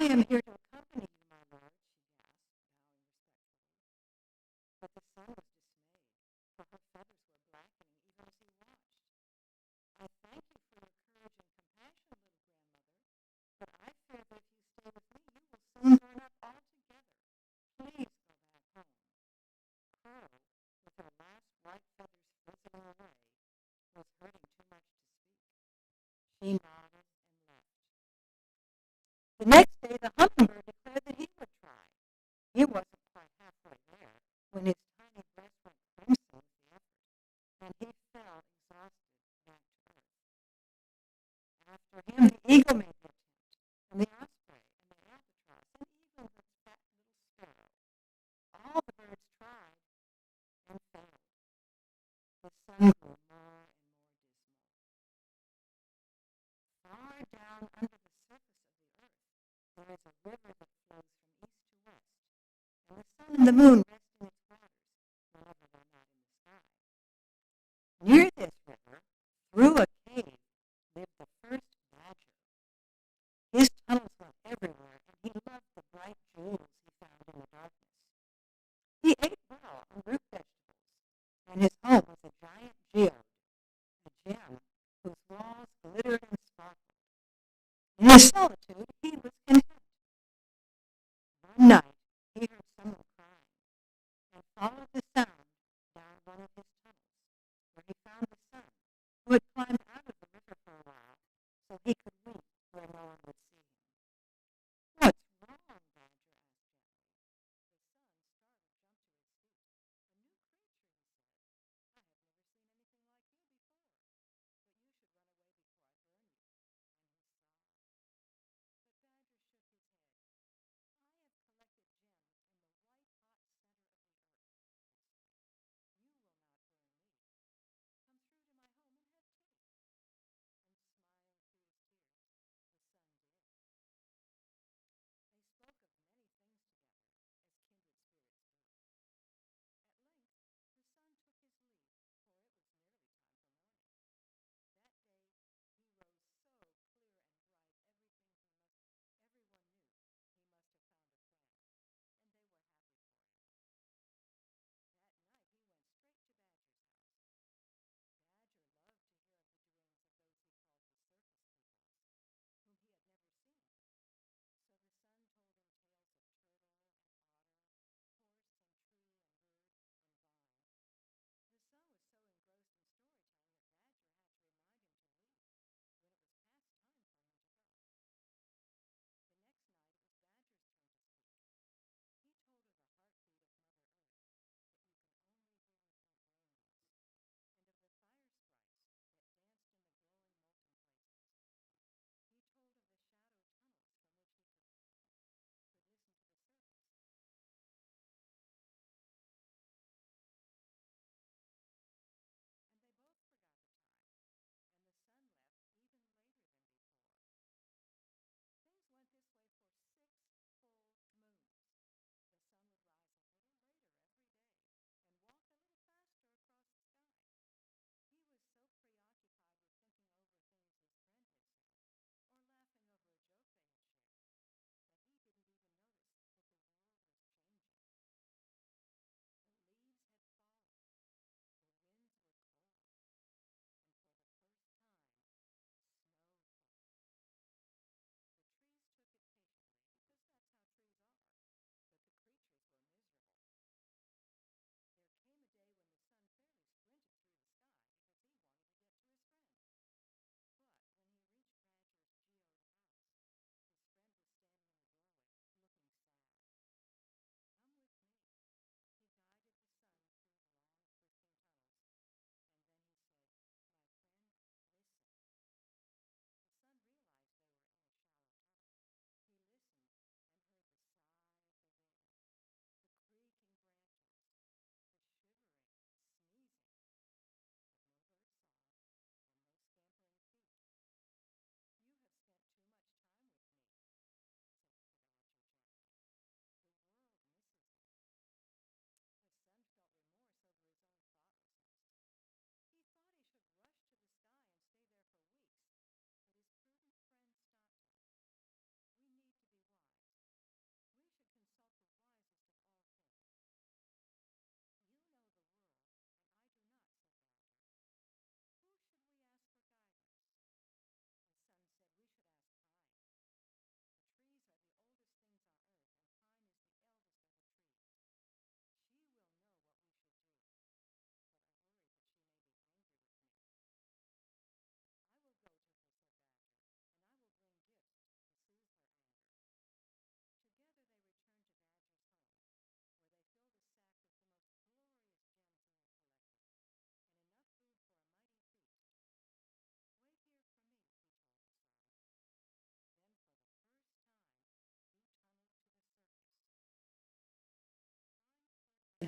I am here to accompany you, my lord, she gasped, bowing respectfully. But the sun was dismayed, for her feathers were blackening even as he watched. I thank you for your courage and compassion, little grandmother, but I fear that if you stay with me, you will soon burn up altogether. Please go back home. Crow, with her last white feathers frizzling away, was hurting too much to speak. She nodded and left. The next day, the hummingbird declared that he would try. He wasn't quite halfway there when his tiny breast went crimson with the effort, and he fell exhausted back to earth. After him, the eagle made the attempt, and the osprey, and the albatross, and even the fat little sparrow. All the birds tried and failed. The sun grew more and more dismal. Far down under the surface of the earth, there is a river that flows from east to west, and the sun and the moon rest in its waters whenever they're not in the sky. Near this river, through a cave, lived the first badger. His tunnels went everywhere, and he loved the bright jewels he found in the darkness. He ate well on root vegetables, and his home was a giant geode, a gem whose walls glittered and sparkled. In his solitude, he was content. One night, he heard someone crying, and followed the sound down one of his tunnels, where he found the sun, who had climbed out of the river for a while, so he could weep where no one would see him. "What's wrong, Badger?" asked gently. The sun startled, jumped to his feet. "A new creature," he said. "I have never seen anything like you before, but you should run away before I burn you." And he sighed.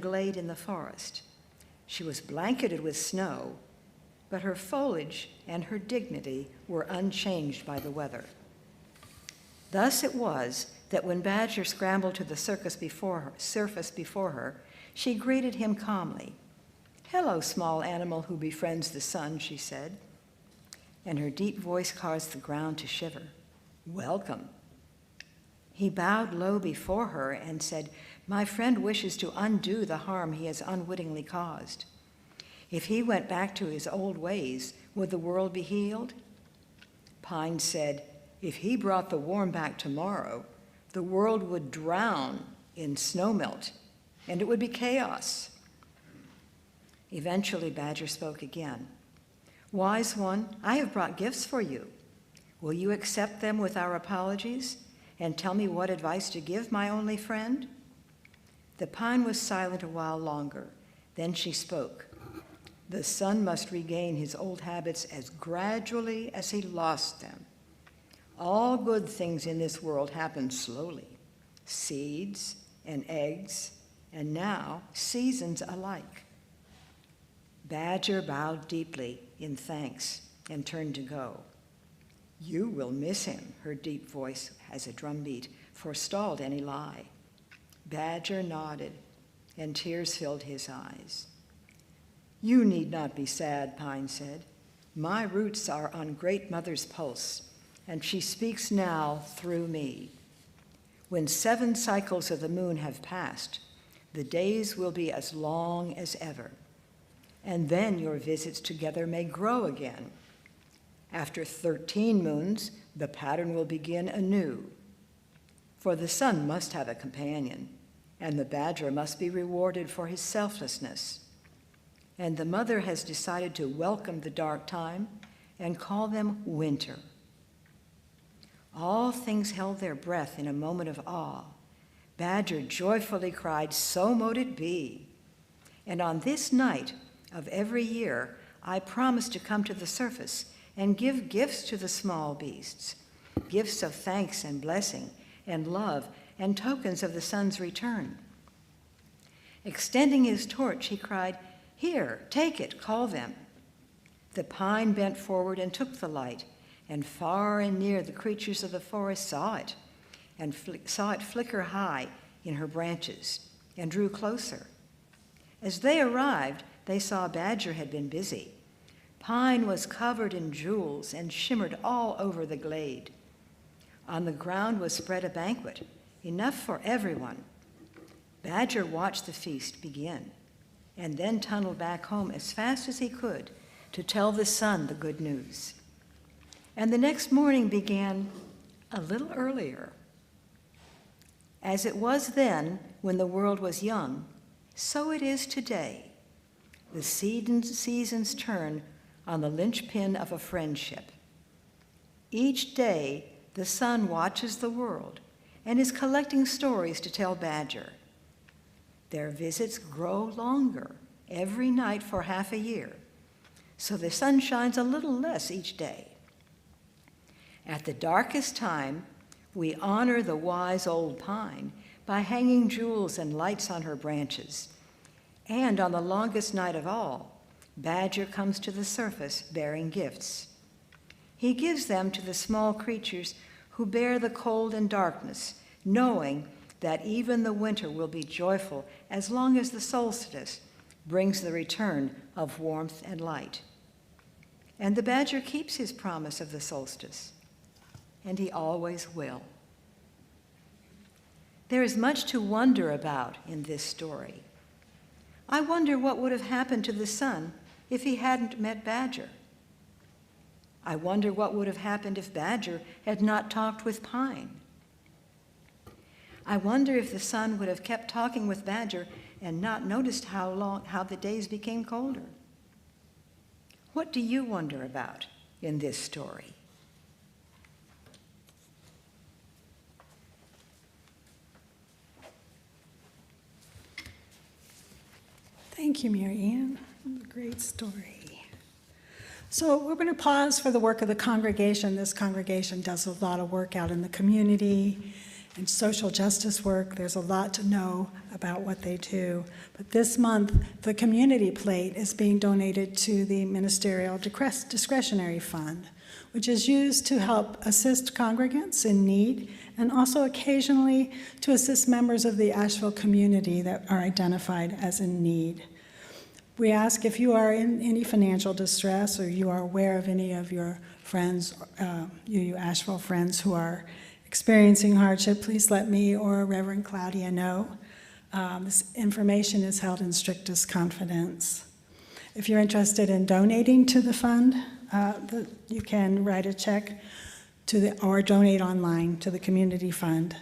glade in the forest. She was blanketed with snow, but her foliage and her dignity were unchanged by the weather. Thus it was that when Badger scrambled to the surface before her, she greeted him calmly. "Hello, small animal who befriends the sun," she said, and her deep voice caused the ground to shiver. "Welcome." He bowed low before her and said, "My friend wishes to undo the harm he has unwittingly caused. If he went back to his old ways, would the world be healed?" Pine said, "If he brought the warm back tomorrow, the world would drown in snowmelt, and it would be chaos." Eventually, Badger spoke again. "Wise one, I have brought gifts for you. Will you accept them with our apologies and tell me what advice to give my only friend?" The pine was silent a while longer. Then she spoke. "The sun must regain his old habits as gradually as he lost them. All good things in this world happen slowly. Seeds and eggs, and now seasons alike." Badger bowed deeply in thanks and turned to go. "You will miss him," her deep voice, as a drumbeat, forestalled any lie. Badger nodded, and tears filled his eyes. "You need not be sad," Pine said. "My roots are on Great Mother's pulse, and she speaks now through me. When 7 cycles of the moon have passed, the days will be as long as ever, and then your visits together may grow again. After 13 moons, the pattern will begin anew. For the sun must have a companion, and the badger must be rewarded for his selflessness. And the mother has decided to welcome the dark time and call them winter." All things held their breath in a moment of awe. Badger joyfully cried, "So mote it be. And on this night of every year, I promise to come to the surface and give gifts to the small beasts, gifts of thanks and blessing and love and tokens of the sun's return." Extending his torch, he cried, "Here, take it, call them." The pine bent forward and took the light, and far and near the creatures of the forest saw it, and saw it flicker high in her branches, and drew closer. As they arrived, they saw Badger had been busy. Pine was covered in jewels and shimmered all over the glade. On the ground was spread a banquet, enough for everyone. Badger watched the feast begin, and then tunneled back home as fast as he could to tell the sun the good news. And the next morning began a little earlier. As it was then when the world was young, so it is today. The seasons turn on the linchpin of a friendship. Each day, the sun watches the world and is collecting stories to tell Badger. Their visits grow longer every night for half a year, so the sun shines a little less each day. At the darkest time, we honor the wise old pine by hanging jewels and lights on her branches. And on the longest night of all, Badger comes to the surface bearing gifts. He gives them to the small creatures who bear the cold and darkness, knowing that even the winter will be joyful as long as the solstice brings the return of warmth and light. And the badger keeps his promise of the solstice, and he always will. There is much to wonder about in this story. I wonder what would have happened to the sun if he hadn't met Badger. I wonder what would have happened if Badger had not talked with Pine. I wonder if the sun would have kept talking with Badger and not noticed how the days became colder. What do you wonder about in this story? Thank you, MaryAnn. A great story. So we're going to pause for the work of the congregation. This congregation does a lot of work out in the community, and social justice work. There's a lot to know about what they do. But this month, the community plate is being donated to the Ministerial Discretionary Fund, which is used to help assist congregants in need and also occasionally to assist members of the Asheville community that are identified as in need. We ask if you are in any financial distress or you are aware of any of your friends, you Asheville friends who are experiencing hardship, please let me or Reverend Claudia know. This information is held in strictest confidence. If you're interested in donating to the fund, you can write a check or donate online to the community fund.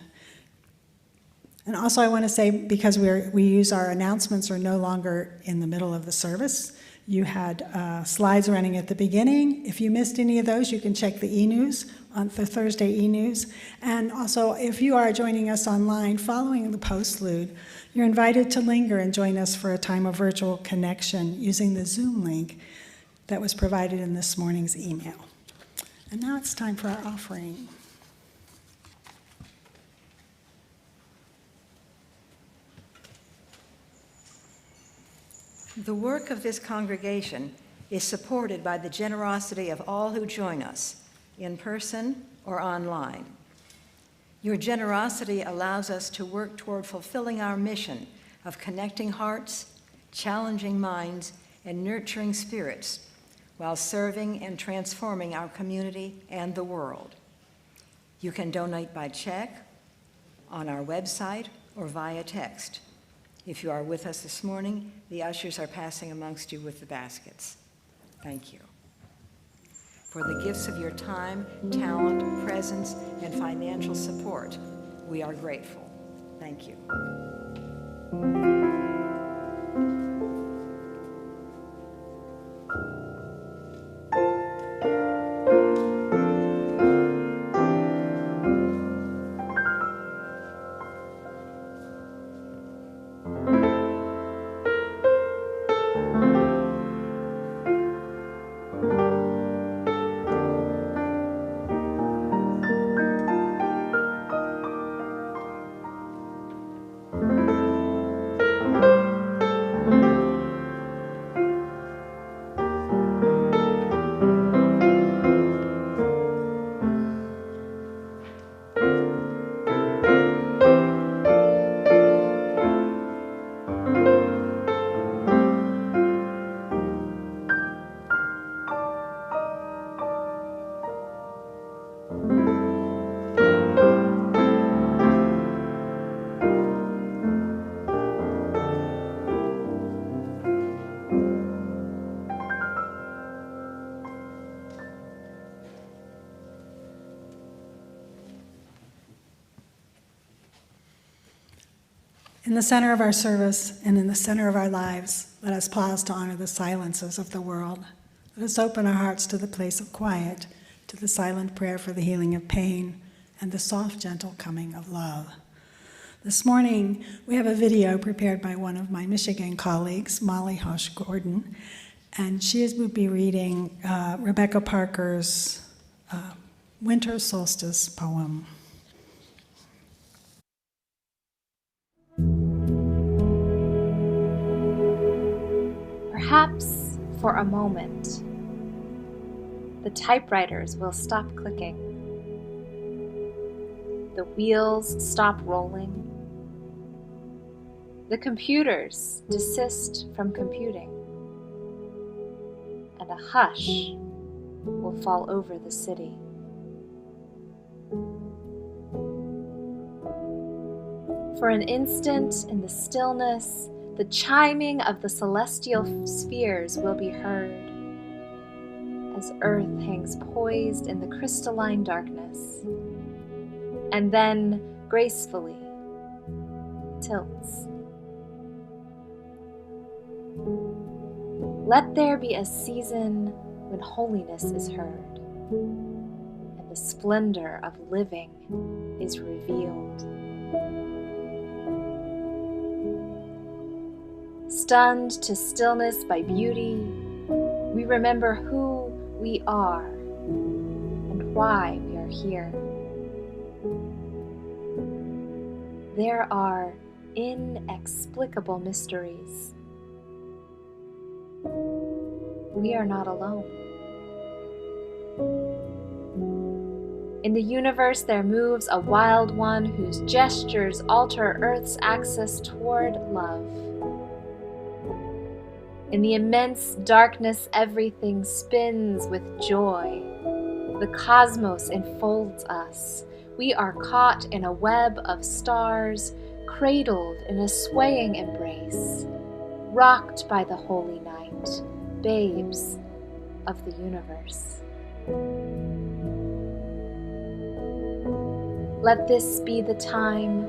And also I want to say, because we use our announcements are no longer in the middle of the service. You had slides running at the beginning. If you missed any of those, you can check the e-news, on the Thursday e-news. And also, if you are joining us online following the postlude, you're invited to linger and join us for a time of virtual connection using the Zoom link that was provided in this morning's email. And now it's time for our offering. The work of this congregation is supported by the generosity of all who join us, in person or online. Your generosity allows us to work toward fulfilling our mission of connecting hearts, challenging minds, and nurturing spirits, while serving and transforming our community and the world. You can donate by check, on our website, or via text. If you are with us this morning, the ushers are passing amongst you with the baskets. Thank you. For the gifts of your time, talent, presence, and financial support, we are grateful. Thank you. In the center of our service and in the center of our lives, let us pause to honor the silences of the world. Let us open our hearts to the place of quiet, to the silent prayer for the healing of pain, and the soft, gentle coming of love. This morning, we have a video prepared by one of my Michigan colleagues, Molly Hosh-Gordon, and she will be reading Rebecca Parker's Winter Solstice poem. Perhaps for a moment, the typewriters will stop clicking, the wheels stop rolling, the computers desist from computing, and a hush will fall over the city. For an instant in the stillness, the chiming of the celestial spheres will be heard as Earth hangs poised in the crystalline darkness, and then gracefully tilts. Let there be a season when holiness is heard, and the splendor of living is revealed. Stunned to stillness by beauty, we remember who we are and why we are here. there are inexplicable mysteries. We are not alone. In the universe, there moves a wild one whose gestures alter Earth's axis toward love. In the immense darkness, everything spins with joy. The cosmos enfolds us. We are caught in a web of stars, cradled in a swaying embrace, rocked by the holy night, babes of the universe. Let this be the time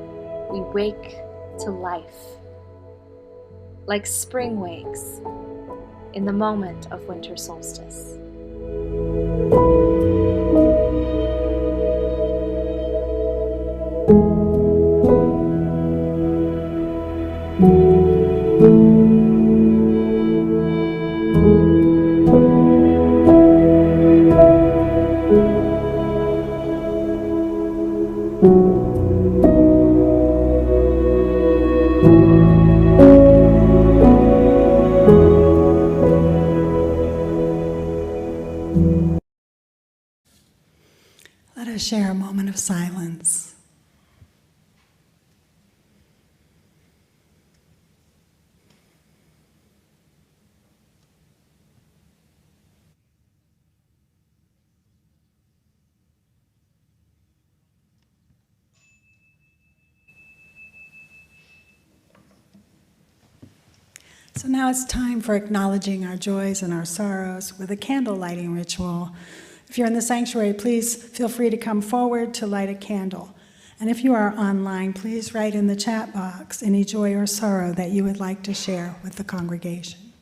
we wake to life, like spring wakes in the moment of winter solstice. Let us share a moment of silence. So now it's time for acknowledging our joys and our sorrows with a candle lighting ritual. If you're in the sanctuary, please feel free to come forward to light a candle. And if you are online, please write in the chat box any joy or sorrow that you would like to share with the congregation.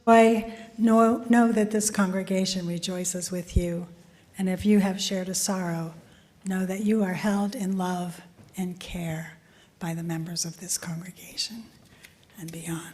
Know that this congregation rejoices with you, and if you have shared a sorrow, know that you are held in love and care by the members of this congregation and beyond.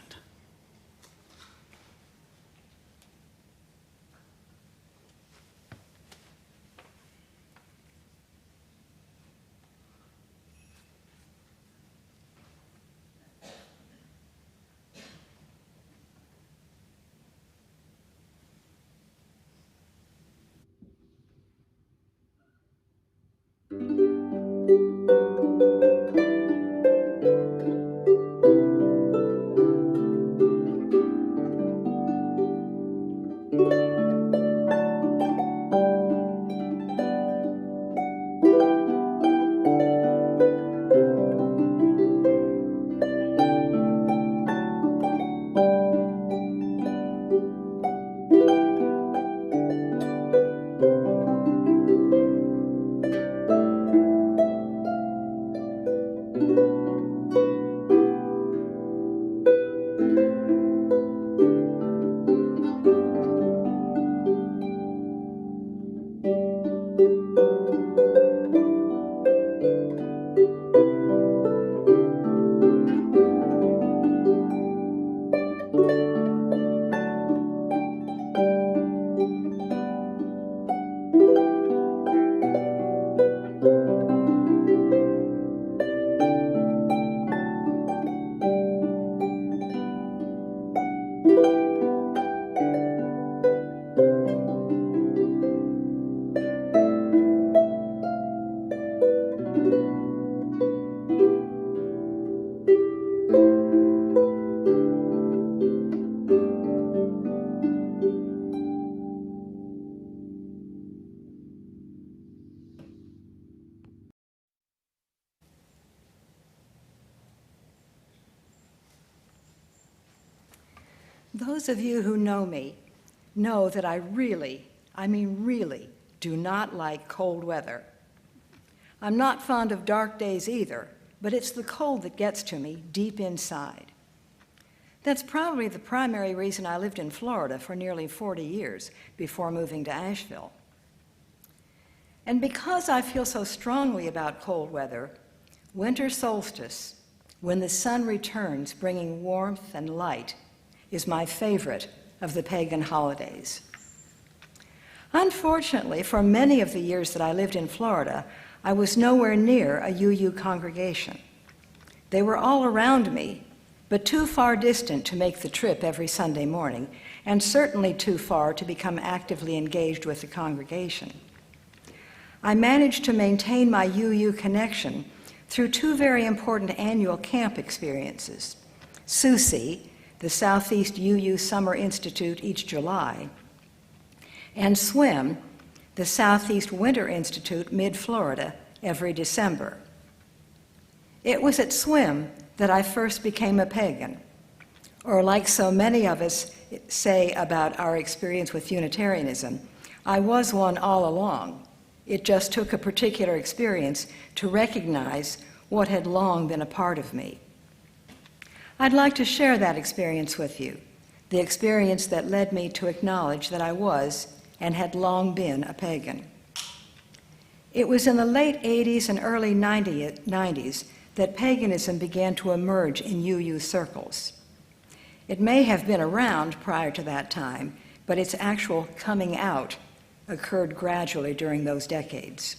Those of you who know me know that I really do not like cold weather. I'm not fond of dark days either, but it's the cold that gets to me deep inside. That's probably the primary reason I lived in Florida for nearly 40 years before moving to Asheville. And because I feel so strongly about cold weather, winter solstice, when the sun returns bringing warmth and light, is my favorite of the pagan holidays. Unfortunately, for many of the years that I lived in Florida, I was nowhere near a UU congregation. They were all around me, but too far distant to make the trip every Sunday morning, and certainly too far to become actively engaged with the congregation. I managed to maintain my UU connection through two very important annual camp experiences: SUSI, the Southeast UU Summer Institute each July, and SWIM, the Southeast Winter Institute mid-Florida, every December. It was at SWIM that I first became a pagan, or like so many of us say about our experience with Unitarianism, I was one all along. It just took a particular experience to recognize what had long been a part of me. I'd like to share that experience with you, the experience that led me to acknowledge that I was and had long been a pagan. It was in the late 80s and early 90s that paganism began to emerge in UU circles. It may have been around prior to that time, but its actual coming out occurred gradually during those decades.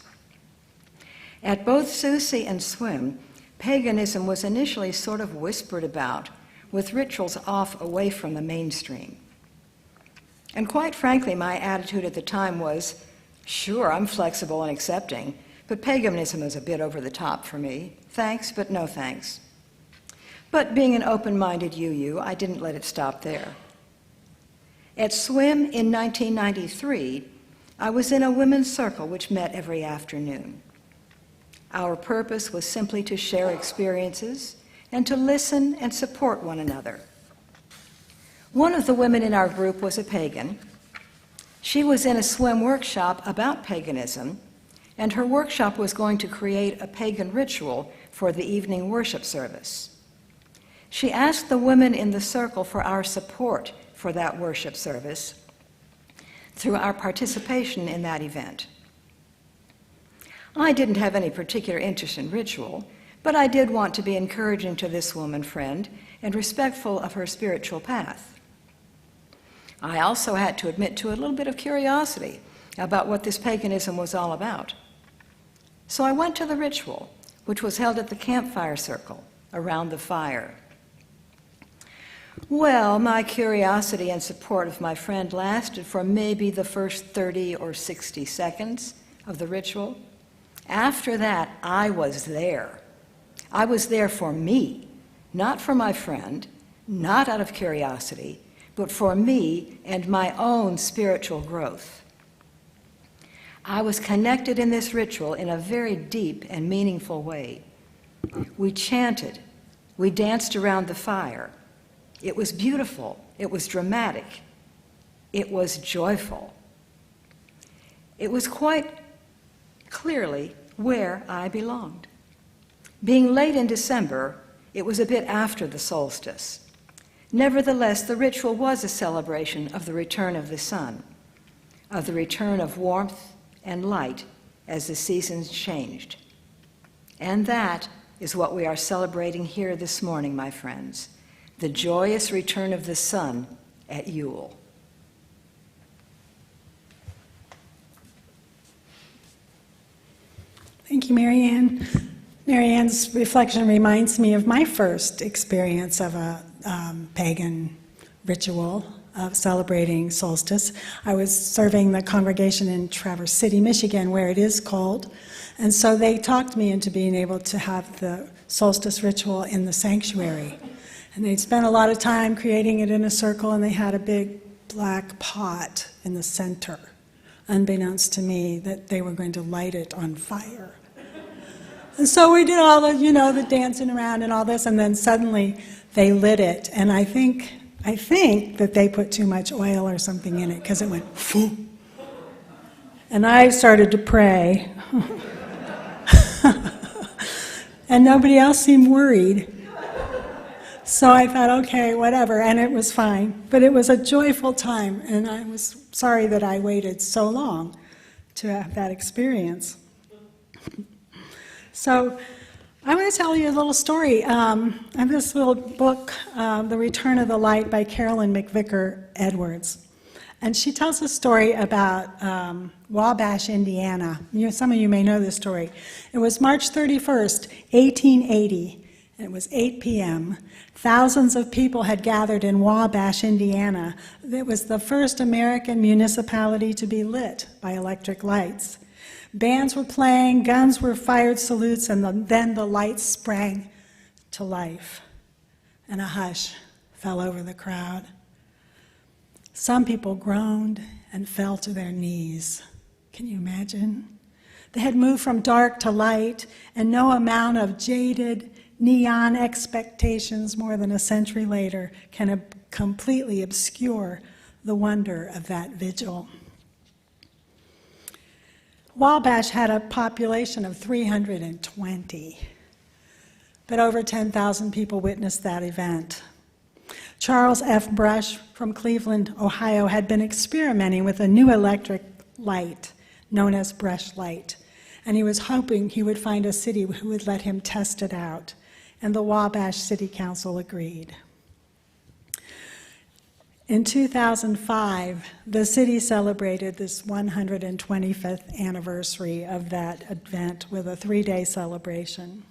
At both SUSI and SWIM, paganism was initially sort of whispered about, with rituals off away from the mainstream. And quite frankly, my attitude at the time was, sure, I'm flexible and accepting, but paganism is a bit over the top for me. Thanks, but no thanks. But being an open-minded UU, I didn't let it stop there. At SWIM in 1993, I was in a women's circle which met every afternoon. Our purpose was simply to share experiences and to listen and support one another. One of the women in our group was a pagan. She was in a SWIM workshop about paganism, and her workshop was going to create a pagan ritual for the evening worship service. She asked the women in the circle for our support for that worship service through our participation in that event. I didn't have any particular interest in ritual, but I did want to be encouraging to this woman friend and respectful of her spiritual path. I also had to admit to a little bit of curiosity about what this paganism was all about. So I went to the ritual, which was held at the campfire circle around the fire. Well, my curiosity and support of my friend lasted for maybe the first 30 or 60 seconds of the ritual. After that, I was there. I was there for me, not for my friend, not out of curiosity, but for me and my own spiritual growth. I was connected in this ritual in a very deep and meaningful way. We chanted, we danced around the fire. It was beautiful, it was dramatic, it was joyful. It was quite clearly where I belonged. Being late in December, it was a bit after the solstice. Nevertheless, the ritual was a celebration of the return of the sun, of the return of warmth and light as the seasons changed. And that is what we are celebrating here this morning, my friends, the joyous return of the sun at Yule. Thank you, MaryAnn. MaryAnn's reflection reminds me of my first experience of a pagan ritual of celebrating solstice. I was serving the congregation in Traverse City, Michigan, where it is cold, and so they talked me into being able to have the solstice ritual in the sanctuary. And they'd spent a lot of time creating it in a circle, and they had a big black pot in the center, unbeknownst to me that they were going to light it on fire. And so we did all the, the dancing around and all this, and then suddenly they lit it, and I think that they put too much oil or something in it because it went foo. And I started to pray. And nobody else seemed worried. So I thought, okay, whatever, and it was fine. But it was a joyful time, and I was sorry that I waited so long to have that experience. So I want to tell you a little story. I have this little book, The Return of the Light by Carolyn McVicker Edwards. And she tells a story about Wabash, Indiana. Some of you may know this story. It was March 31st, 1880, and it was 8 p.m. Thousands of people had gathered in Wabash, Indiana. It was the first American municipality to be lit by electric lights. Bands were playing, guns were fired salutes, and then the lights sprang to life, and a hush fell over the crowd. Some people groaned and fell to their knees. Can you imagine? They had moved from dark to light, and no amount of jaded neon expectations more than a century later can completely obscure the wonder of that vigil. Wabash had a population of 320, but over 10,000 people witnessed that event. Charles F. Brush from Cleveland, Ohio, had been experimenting with a new electric light known as Brush Light, and he was hoping he would find a city who would let him test it out, and the Wabash City Council agreed. In 2005, the city celebrated this 125th anniversary of that event with a 3-day celebration.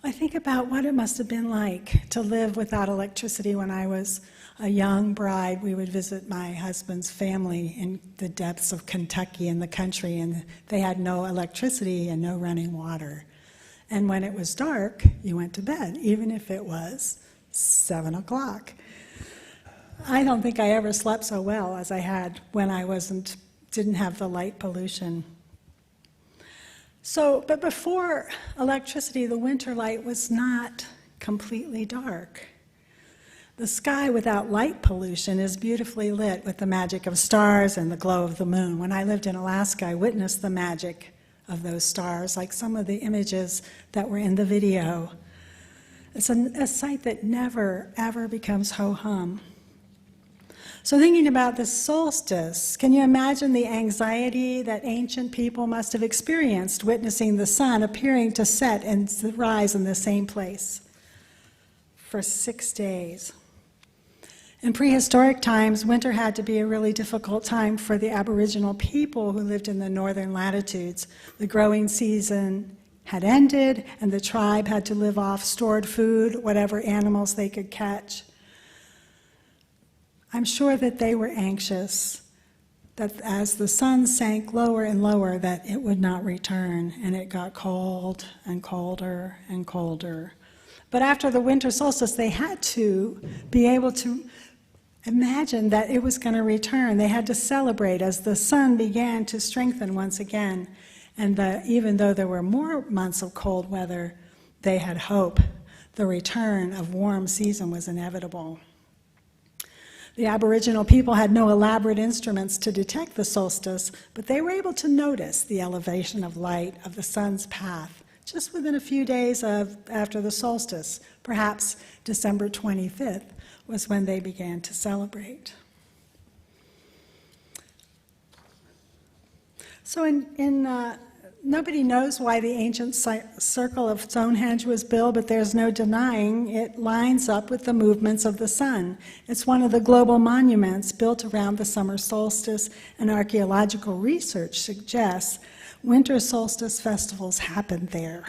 I think about what it must have been like to live without electricity when I was a young bride. We would visit my husband's family in the depths of Kentucky in the country, and they had no electricity and no running water. And when it was dark, you went to bed, even if it was 7 o'clock. I don't think I ever slept so well as I had when I didn't have the light pollution. But before electricity, the winter light was not completely dark. The sky without light pollution is beautifully lit with the magic of stars and the glow of the moon. When I lived in Alaska, I witnessed the magic of those stars, like some of the images that were in the video. It's a sight that never, ever becomes ho-hum. So thinking about the solstice, can you imagine the anxiety that ancient people must have experienced witnessing the sun appearing to set and to rise in the same place for 6 days? In prehistoric times, winter had to be a really difficult time for the Aboriginal people who lived in the northern latitudes. The growing season had ended, and the tribe had to live off stored food, whatever animals they could catch. I'm sure that they were anxious that as the sun sank lower and lower, that it would not return, and it got cold and colder and colder. But after the winter solstice, they had to be able to imagine that it was going to return. They had to celebrate as the sun began to strengthen once again. And even though there were more months of cold weather, they had hope. The return of warm season was inevitable. The Aboriginal people had no elaborate instruments to detect the solstice, but they were able to notice the elevation of light of the sun's path just within a few days after the solstice. Perhaps December 25th was when they began to celebrate. So nobody knows why the ancient circle of Stonehenge was built, but there's no denying it lines up with the movements of the sun. It's one of the global monuments built around the summer solstice, and archaeological research suggests winter solstice festivals happened there.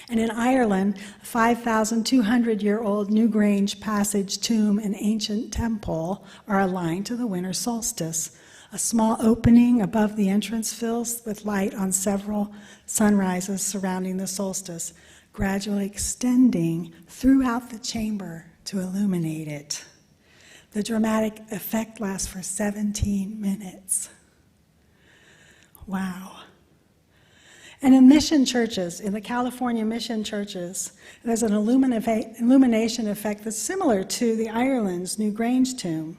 And in Ireland, a 5,200-year-old Newgrange Passage tomb and ancient temple are aligned to the winter solstice. A small opening above the entrance fills with light on several sunrises surrounding the solstice, gradually extending throughout the chamber to illuminate it. The dramatic effect lasts for 17 minutes. Wow. And in mission churches, in the California mission churches, there's an illumination effect that's similar to the Ireland's Newgrange tomb.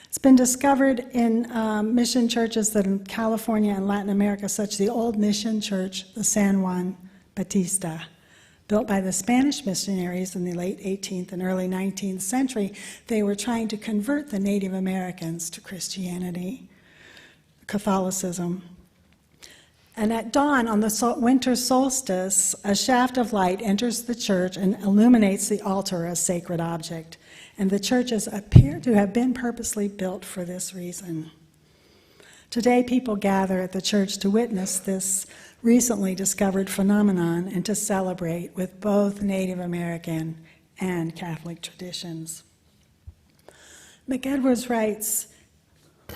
It's been discovered in mission churches that in California and Latin America, such as the old mission church, the San Juan Bautista, built by the Spanish missionaries in the late 18th and early 19th century. They were trying to convert the Native Americans to Christianity, Catholicism. And at dawn on the winter solstice, a shaft of light enters the church and illuminates the altar, a sacred object. And the churches appear to have been purposely built for this reason. Today, people gather at the church to witness this recently discovered phenomenon and to celebrate with both Native American and Catholic traditions. McEdwards writes,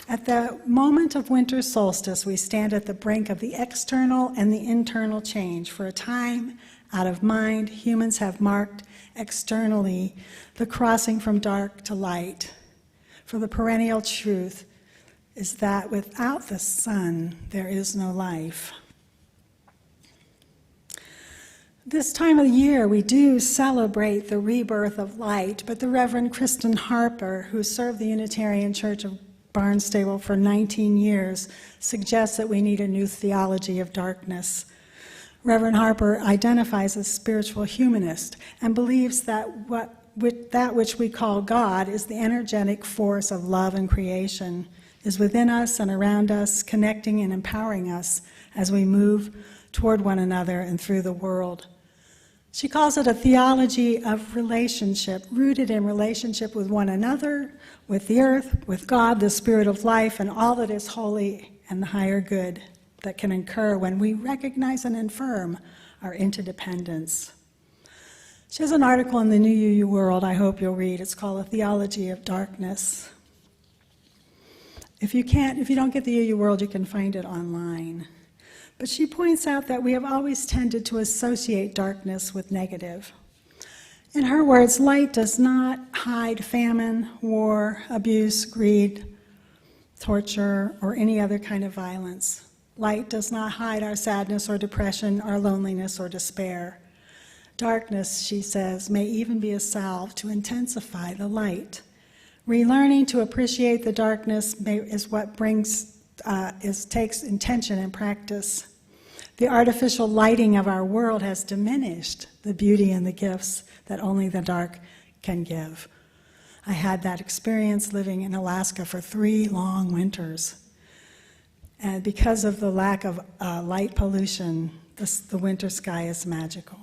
"At the moment of winter solstice, we stand at the brink of the external and the internal change. For a time, out of mind, humans have marked externally the crossing from dark to light. For the perennial truth is that without the sun, there is no life." This time of the year, we do celebrate the rebirth of light, but the Reverend Kristen Harper, who served the Unitarian Church of Barnstable for 19 years, suggests that we need a new theology of darkness. Reverend Harper identifies as spiritual humanist and believes that that which we call God is the energetic force of love and creation, is within us and around us, connecting and empowering us as we move toward one another and through the world. She calls it a theology of relationship, rooted in relationship with one another, with the earth, with God, the spirit of life, and all that is holy and the higher good that can occur when we recognize and affirm our interdependence. She has an article in the New UU World I hope you'll read. It's called A Theology of Darkness. If you don't get the UU World, you can find it online. But she points out that we have always tended to associate darkness with negative. In her words, light does not hide famine, war, abuse, greed, torture, or any other kind of violence. Light does not hide our sadness or depression, our loneliness or despair. Darkness, she says, may even be a salve to intensify the light. Relearning to appreciate the darkness is what takes intention and practice. The artificial lighting of our world has diminished the beauty and the gifts that only the dark can give. I had that experience living in Alaska for 3 long winters. And because of the lack of light pollution, the winter sky is magical.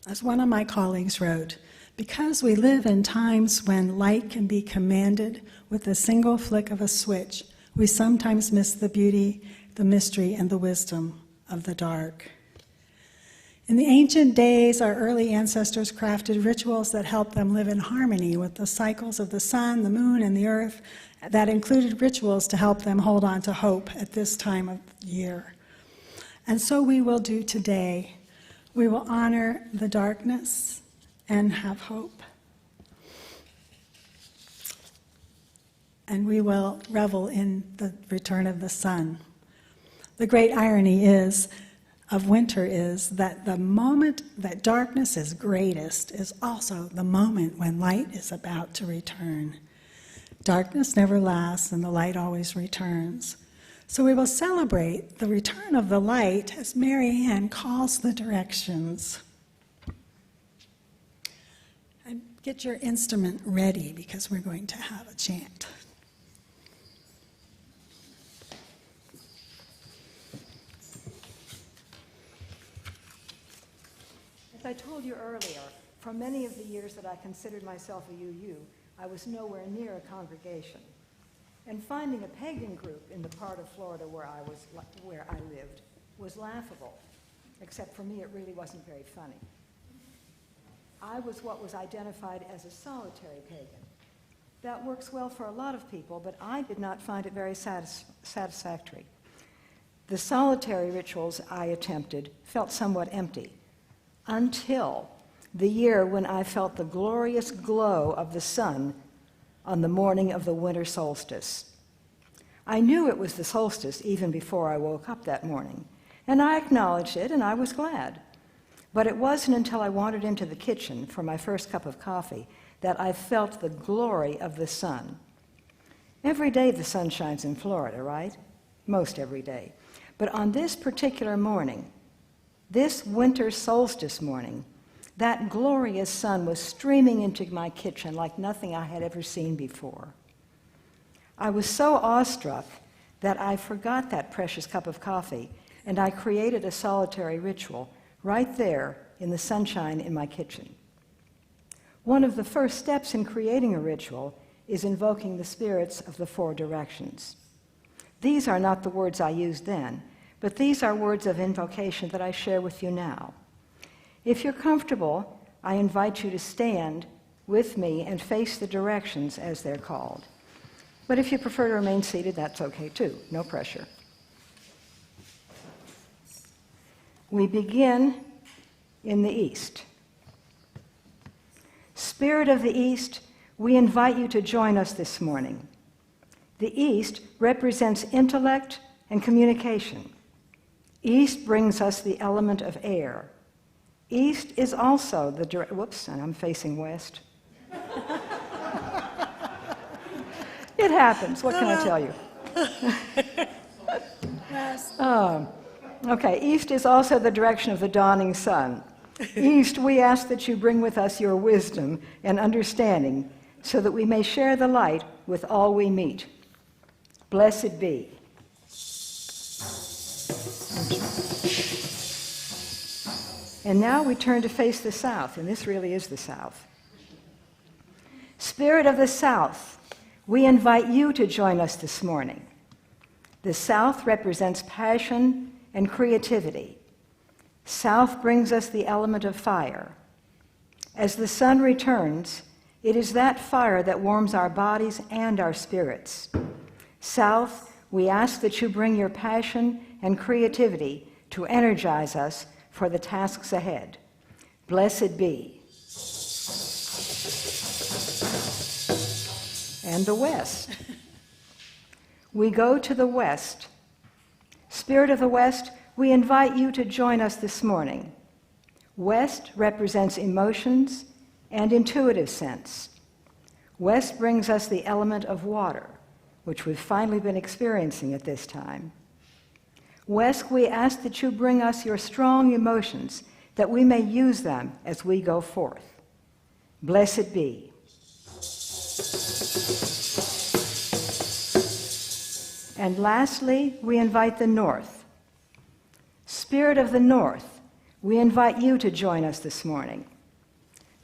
As one of my colleagues wrote, because we live in times when light can be commanded with a single flick of a switch, we sometimes miss the beauty, the mystery, and the wisdom of the dark. In the ancient days, our early ancestors crafted rituals that helped them live in harmony with the cycles of the sun, the moon, and the earth, that included rituals to help them hold on to hope at this time of year. And so we will do today. We will honor the darkness and have hope. And we will revel in the return of the sun. The great irony of winter is that the moment that darkness is greatest is also the moment when light is about to return. Darkness never lasts and the light always returns. So we will celebrate the return of the light as MaryAnn calls the directions. And get your instrument ready because we're going to have a chant. As I told you earlier, for many of the years that I considered myself a UU, I was nowhere near a congregation. And finding a pagan group in the part of Florida where I lived was laughable, except for me it really wasn't very funny. I was what was identified as a solitary pagan. That works well for a lot of people, but I did not find it very satisfactory. The solitary rituals I attempted felt somewhat empty, until the year when I felt the glorious glow of the sun on the morning of the winter solstice. I knew it was the solstice even before I woke up that morning, and I acknowledged it, and I was glad. But it wasn't until I wandered into the kitchen for my first cup of coffee that I felt the glory of the sun. Every day the sun shines in Florida, right? Most every day. But on this particular morning, this winter solstice morning, that glorious sun was streaming into my kitchen like nothing I had ever seen before. I was so awestruck that I forgot that precious cup of coffee, and I created a solitary ritual right there in the sunshine in my kitchen. One of the first steps in creating a ritual is invoking the spirits of the 4 directions. These are not the words I used then, but these are words of invocation that I share with you now. If you're comfortable, I invite you to stand with me and face the directions as they're called. But if you prefer to remain seated, that's okay too, no pressure. We begin in the east. Spirit of the East, we invite you to join us this morning. The East represents intellect and communication. East brings us the element of air. East is also the and I'm facing west. It happens, what can I tell you? Okay, east is also the direction of the dawning sun. East, we ask that you bring with us your wisdom and understanding so that we may share the light with all we meet. Blessed be. And now we turn to face the south, and this really is the south. Spirit of the South, we invite you to join us this morning. The South represents passion and creativity. South brings us the element of fire. As the sun returns, it is that fire that warms our bodies and our spirits. South, we ask that you bring your passion and creativity to energize us for the tasks ahead. Blessed be. And the West. We go to the West. Spirit of the West, we invite you to join us this morning. West represents emotions and intuitive sense. West brings us the element of water, which we've finally been experiencing at this time. West, we ask that you bring us your strong emotions, that we may use them as we go forth. Blessed be. And lastly, we invite the North. Spirit of the North, we invite you to join us this morning.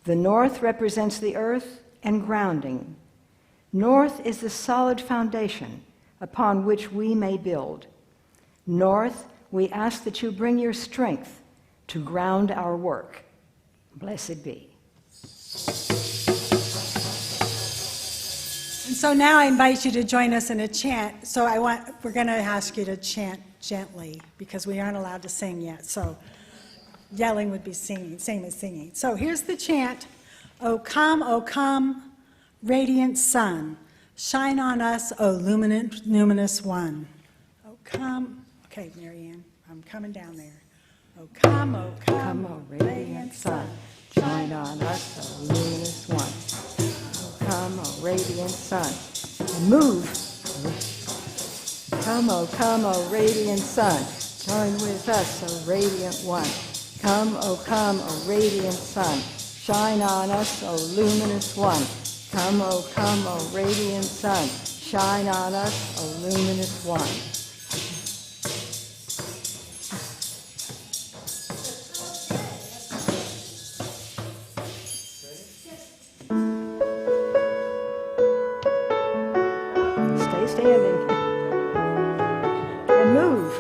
The North represents the earth and grounding. North is the solid foundation upon which we may build. North, we ask that you bring your strength to ground our work. Blessed be. And so now I invite you to join us in a chant. So we're going to ask you to chant gently because we aren't allowed to sing yet. So yelling would be singing, same as singing. So here's the chant. O come, radiant sun, shine on us, O luminous one. O come, okay, MaryAnn, I'm coming down there. O come, O radiant sun, shine on us, O luminous one. O radiant sun, and move. Come, O radiant sun, join with us, O radiant one. Come, O radiant sun, shine on us, O luminous one. Come, O radiant sun, shine on us, O luminous one. Standing and move.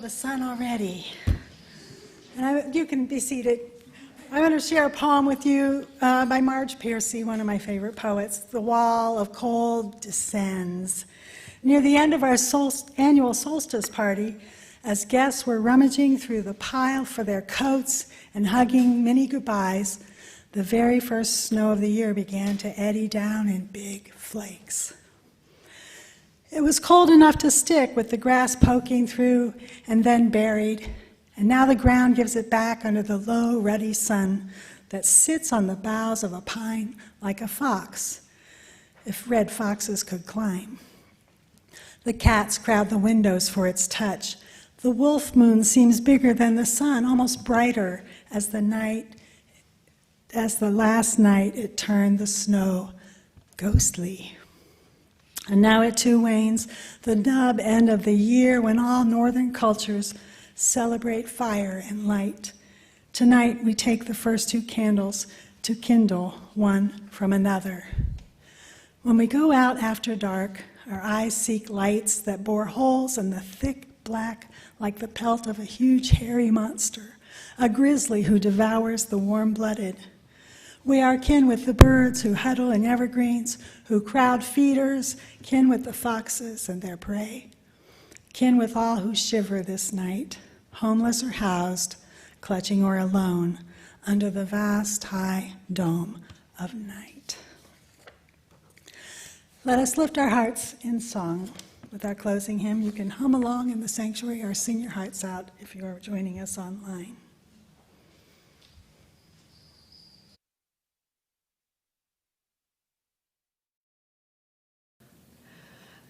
The sun already. And you can be seated. I want to share a poem with you by Marge Piercy, one of my favorite poets. The wall of cold descends. Near the end of our annual solstice party, as guests were rummaging through the pile for their coats and hugging many goodbyes, the very first snow of the year began to eddy down in big flakes. It was cold enough to stick with the grass poking through and then buried, and now the ground gives it back under the low, ruddy sun that sits on the boughs of a pine like a fox, if red foxes could climb. The cats crowd the windows for its touch. The wolf moon seems bigger than the sun, almost brighter as the last night it turned the snow ghostly. And now it too wanes, the nub end of the year when all northern cultures celebrate fire and light. Tonight we take the first 2 candles to kindle one from another. When we go out after dark, our eyes seek lights that bore holes in the thick black like the pelt of a huge hairy monster, a grizzly who devours the warm-blooded. We are kin with the birds who huddle in evergreens, who crowd feeders, kin with the foxes and their prey, kin with all who shiver this night, homeless or housed, clutching or alone, under the vast high dome of night. Let us lift our hearts in song. with our closing hymn. You can hum along in the sanctuary or sing your hearts out if you are joining us online.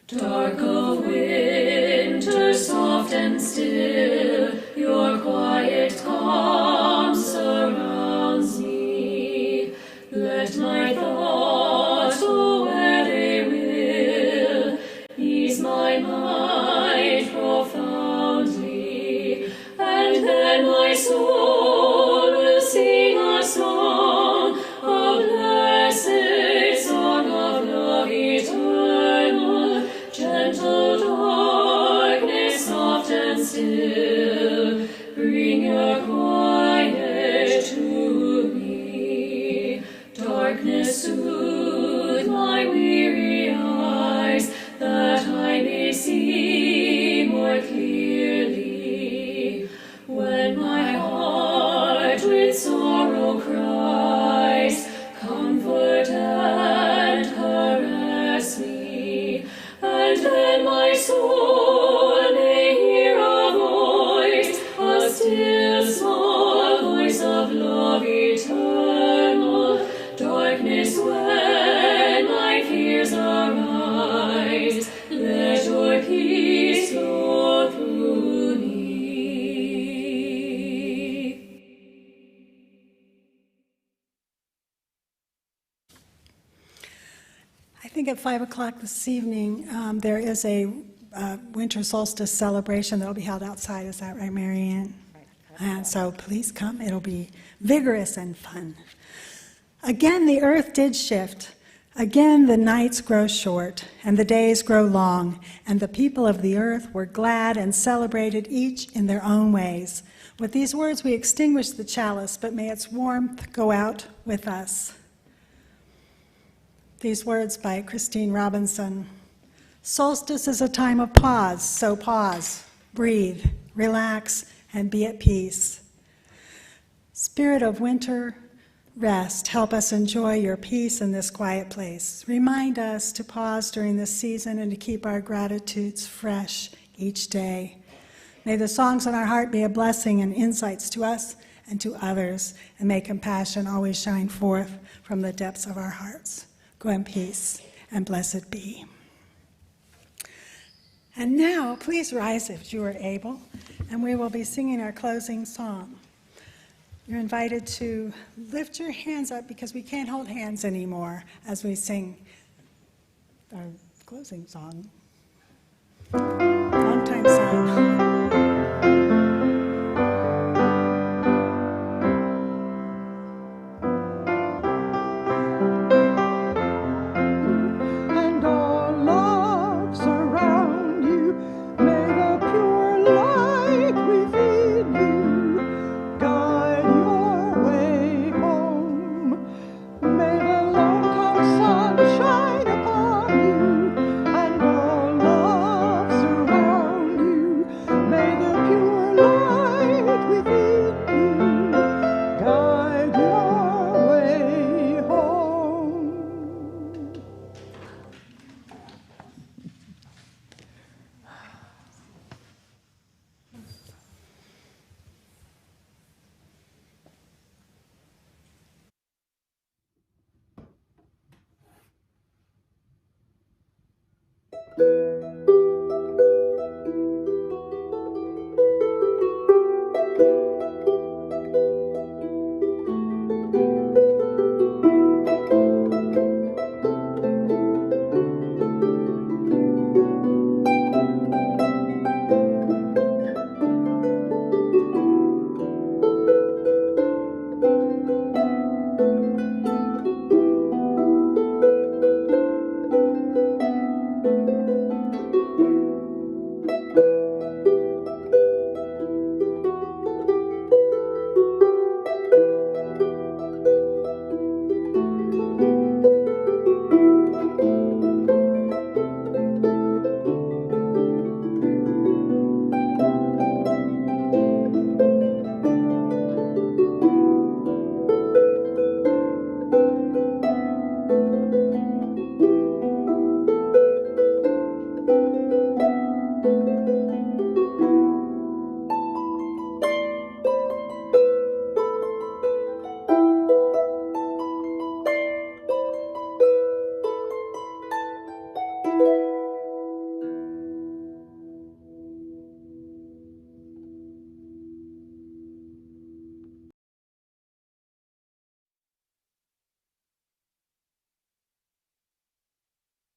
Dark of winter, soft and still, your quiet calm surrounds me. Let my thoughts go where they will, ease my mind profoundly, and then my soul will sing a song, a blessed song of love eternal. Gentle darkness, soft and still, bring your quiet to me. Darkness, soothe my weary eyes, that I may see more clearly. When my heart with sorrow cries, comfort and caress me. And then my soul may hear a voice, a still small voice of love eternal. Darkness, when my fears arise, let your peace flow through me. I think at 5 o'clock this evening, there is a winter solstice celebration that will be held outside. Is that right, MaryAnn? And so please come. It'll be vigorous and fun. Again, the earth did shift. Again, the nights grow short and the days grow long, and the people of the earth were glad and celebrated each in their own ways. With these words, we extinguish the chalice, but may its warmth go out with us. These words by Christine Robinson. Solstice is a time of pause, so pause, breathe, relax, and be at peace. Spirit of winter, rest, help us enjoy your peace in this quiet place. Remind us to pause during this season and to keep our gratitudes fresh each day. May the songs in our heart be a blessing and insights to us and to others, and may compassion always shine forth from the depths of our hearts. Go in peace, and blessed be. And now, please rise if you are able, and we will be singing our closing song. You're invited to lift your hands up because we can't hold hands anymore as we sing our closing song. Long time song.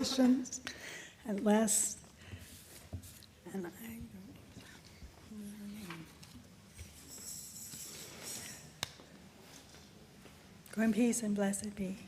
Congratulations. And Les, and go in peace and blessed be.